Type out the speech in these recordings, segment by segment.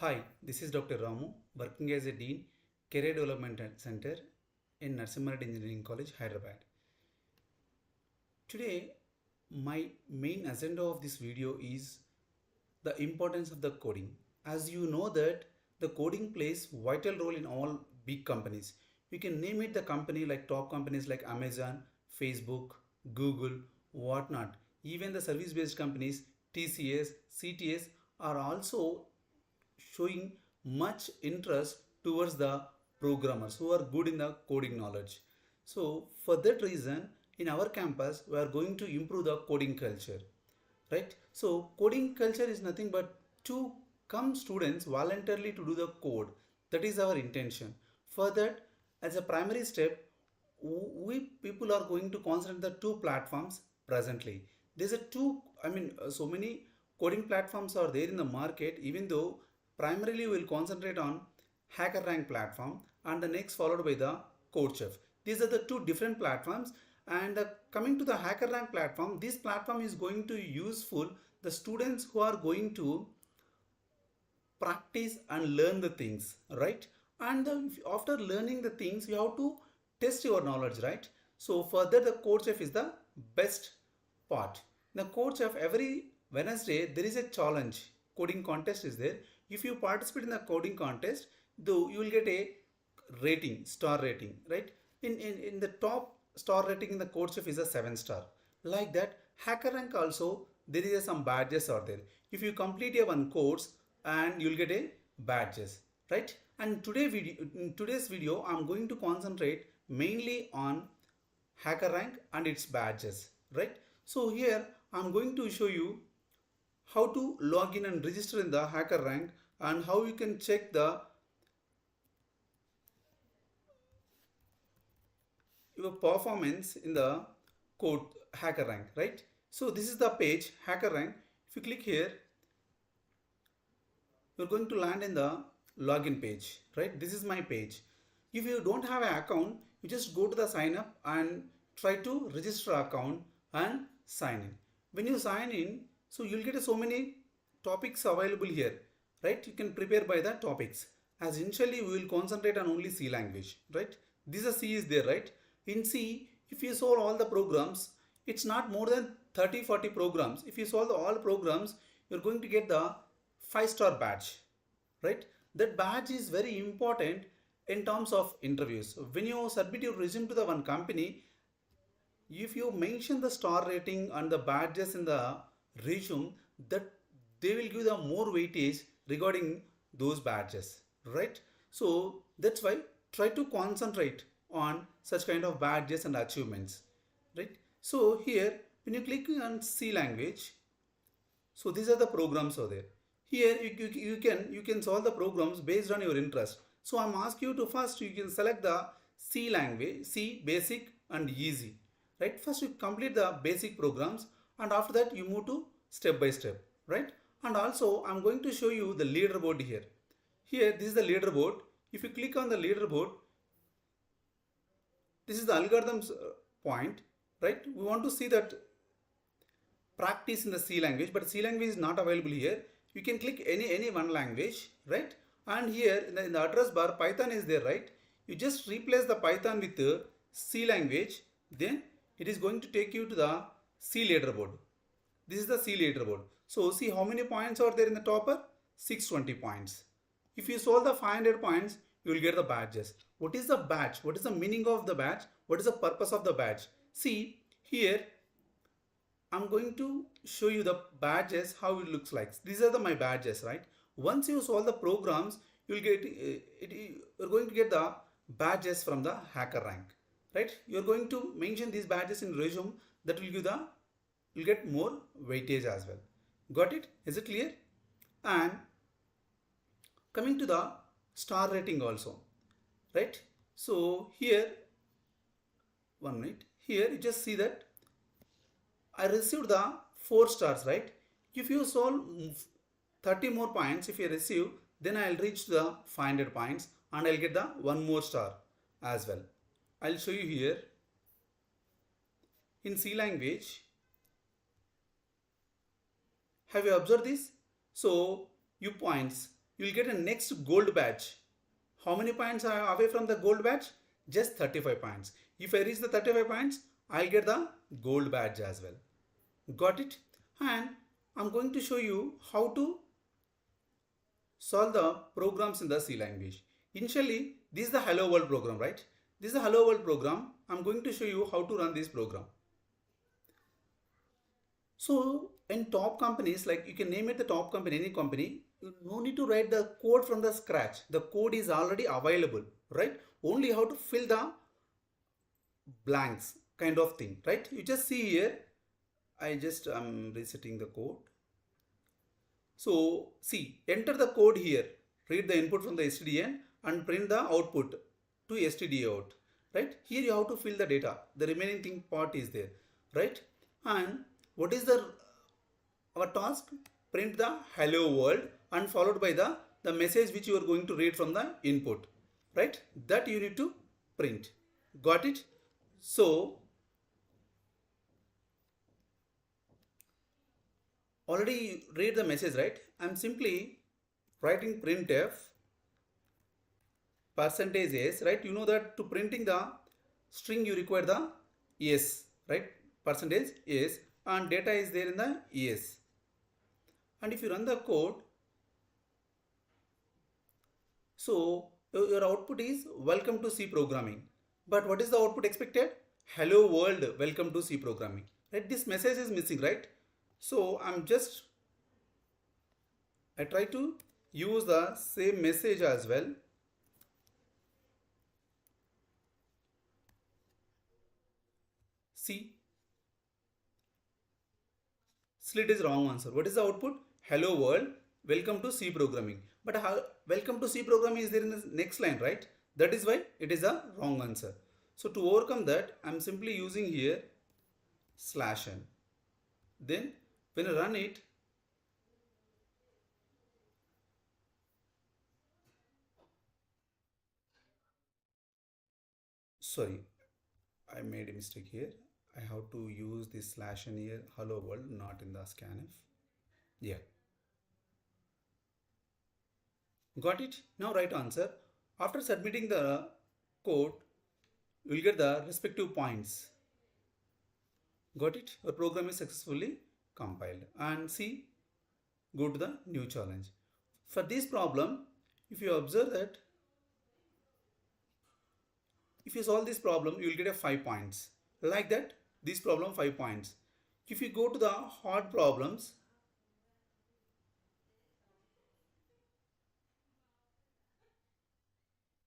Hi, this is Dr. Ramu, working as a Dean, Career Development Center in Narsimha Reddy Engineering College, Hyderabad. Today, my main agenda of this video is the importance of the coding. As you know that the coding plays vital role in all big companies. You can name it the company like top companies like Amazon, Facebook, Google, whatnot. Even the service-based companies TCS, CTS are also showing much interest towards the programmers who are good in the coding knowledge. So for that reason, in our campus, we are going to improve the coding culture, right? So coding culture is nothing but to come students voluntarily to do the code. That is our intention. For that, as a primary step, we people are going to concentrate the two platforms presently. There's a two, so many coding platforms are there in the market, even though primarily we will concentrate on HackerRank platform and the next followed by the CodeChef. These are the two different platforms, and coming to the HackerRank platform, this platform is going to useful the students who are going to practice and learn the things, right? And after learning the things, you have to test your knowledge, right? So further, the CodeChef is the best part. The CodeChef, every Wednesday there is a challenge, coding contest is there. If you participate in the coding contest, though you will get a rating, star rating, right? In the top star rating in the CodeChef is a 7 star. Like that, HackerRank also there is some badges are there. If you complete a one course, and you'll get a badges, right? And in today's video, I'm going to concentrate mainly on HackerRank and its badges, right? So here I'm going to show you how to log in and register in the HackerRank and how you can check your performance in the code HackerRank, right? So this is the page HackerRank. If you click here, you're going to land in the login page, right? This is my page. If you don't have an account, you just go to the sign up and try to register account and sign in. When you sign in, so you'll get so many topics available here, right? You can prepare by the topics. As initially we will concentrate on only C language, right? This is C is there, right? In C, if you solve all the programs, it's not more than 30-40 programs. If you solve all programs, you're going to get the 5-star badge, right? That badge is very important in terms of interviews. When you submit your resume to the one company, if you mention the star rating and the badges in the resume, that they will give the more weightage regarding those badges, right? So that's why try to concentrate on such kind of badges and achievements, right? So here when you click on C language, so these are the programs over there. Here you can solve the programs based on your interest. So I'm asking you to first you can select the C language, C basic and easy, right? First you complete the basic programs and after that you move to step by step, right? And also I'm going to show you the leaderboard here. Here this is the leaderboard. If you click on the leaderboard, this is the algorithms point, right? We want to see that practice in the C language, but C language is not available here. You can click any one language, right? And here in the address bar, Python is there, right? You just replace the Python with the C language, then it is going to take you to the C leaderboard. This is the C leaderboard. So see how many points are there in the topper? 620 points. If you solve the 500 points, you will get the badges. What is the badge? What is the meaning of the badge? What is the purpose of the badge? See here, I'm going to show you the badges, how it looks like. These are my badges, right? Once you solve the programs, you'll get you're going to get the badges from the HackerRank, right? You're going to mention these badges in resume. That will give you'll get more weightage as well. Got it? Is it clear? And coming to the star rating also, right? So here, 1 minute. Here you just see that I received the 4 stars, right? If you solve 30 more points, if you receive, then I'll reach the 500 points and I'll get the 1 more star as well. I'll show you here. In C language, have you observed this? So, U points. you will get a next gold badge. How many points are away from the gold badge? Just 35 points. If I reach the 35 points, I'll get the gold badge as well. Got it? And I'm going to show you how to solve the programs in the C language. Initially, this is the Hello World program, right? This is the Hello World program. I'm going to show you how to run this program. So in top companies, like you can name it the top company, any company, you no need to write the code from the scratch. The code is already available, right? Only how to fill the blanks kind of thing, right? You just see here, I'm resetting the code. So see, enter the code here, read the input from the stdin and print the output to std out, right? Here you have to fill the data. The remaining thing part is there, right? And what is our task? Print the hello world and followed by the message which you are going to read from the input, right? That you need to print. Got it? So already you read the message, right? I'm simply writing printf percentage s, right? You know that to printing the string you require the s, right? Percentage s, and data is there in the es. And if you run the code, so your output is welcome to C programming. But what is the output expected? Hello world, welcome to C programming. Right? This message is missing, right? So I try to use the same message as well. See, slit is wrong answer. What is the output? Hello world, welcome to C programming. But welcome to C programming is there in the next line, right? That is why it is a wrong answer. So to overcome that, I'm simply using here /n. Then when I run it, sorry, I made a mistake here. I have to use this /n here, hello world, not in the scanf. Yeah. Got it? Now write answer. After submitting the code, you will get the respective points. Got it? Your program is successfully compiled. And see, go to the new challenge. For this problem, if you observe that, if you solve this problem, you will get a 5 points. Like that, this problem 5 points. If you go to the hard problems,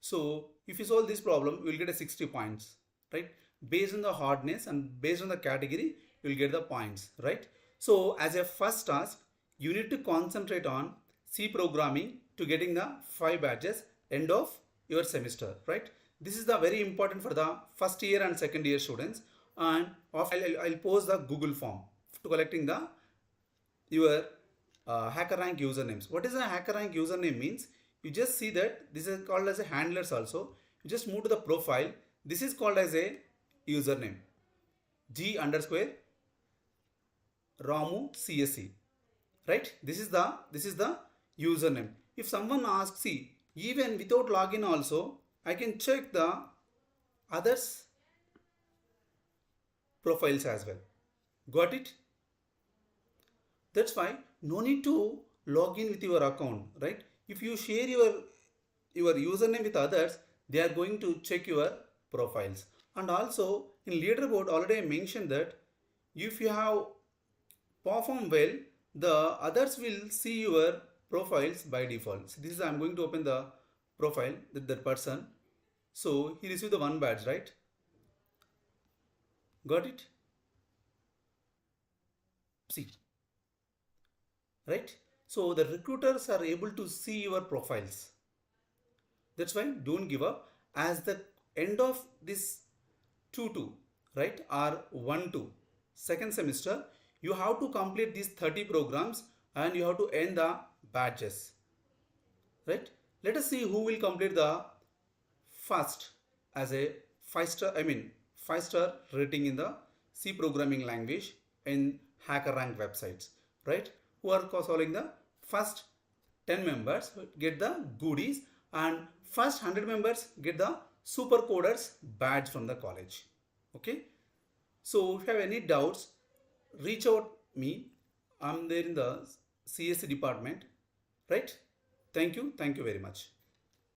so if you solve this problem, you will get a 60 points, right? Based on the hardness and based on the category, you will get the points, right? So as a first task, you need to concentrate on C programming to getting the 5 badges end of your semester, right? This is the very important for the first year and second year students. And I'll post the Google form to collecting the your HackerRank usernames. What is a HackerRank username means? You just see that this is called as a handlers also. You just move to the profile. This is called as a username. G_Ramu CSE. Right? This is the username. If someone asks, see, even without login also, I can check the others profiles as well. Got it? That's why no need to log in with your account, right? If you share your username with others, they are going to check your profiles. And also in leaderboard already I mentioned that if you have performed well, the others will see your profiles by default. So this is, I'm going to open the profile with that person. So he received the 1 badge, right? Got it? See, right? So the recruiters are able to see your profiles. That's why don't give up. As the end of this 2-2, right, or 1-2 second semester, you have to complete these 30 programs and you have to earn the badges, right? Let us see who will complete the first as a 5-star rating in the C programming language in HackerRank websites, right? Who are solving the first 10 members get the goodies, and first 100 members get the super coders badge from the college. Okay. So if you have any doubts, reach out me. I'm there in the CSC department, right? Thank you very much.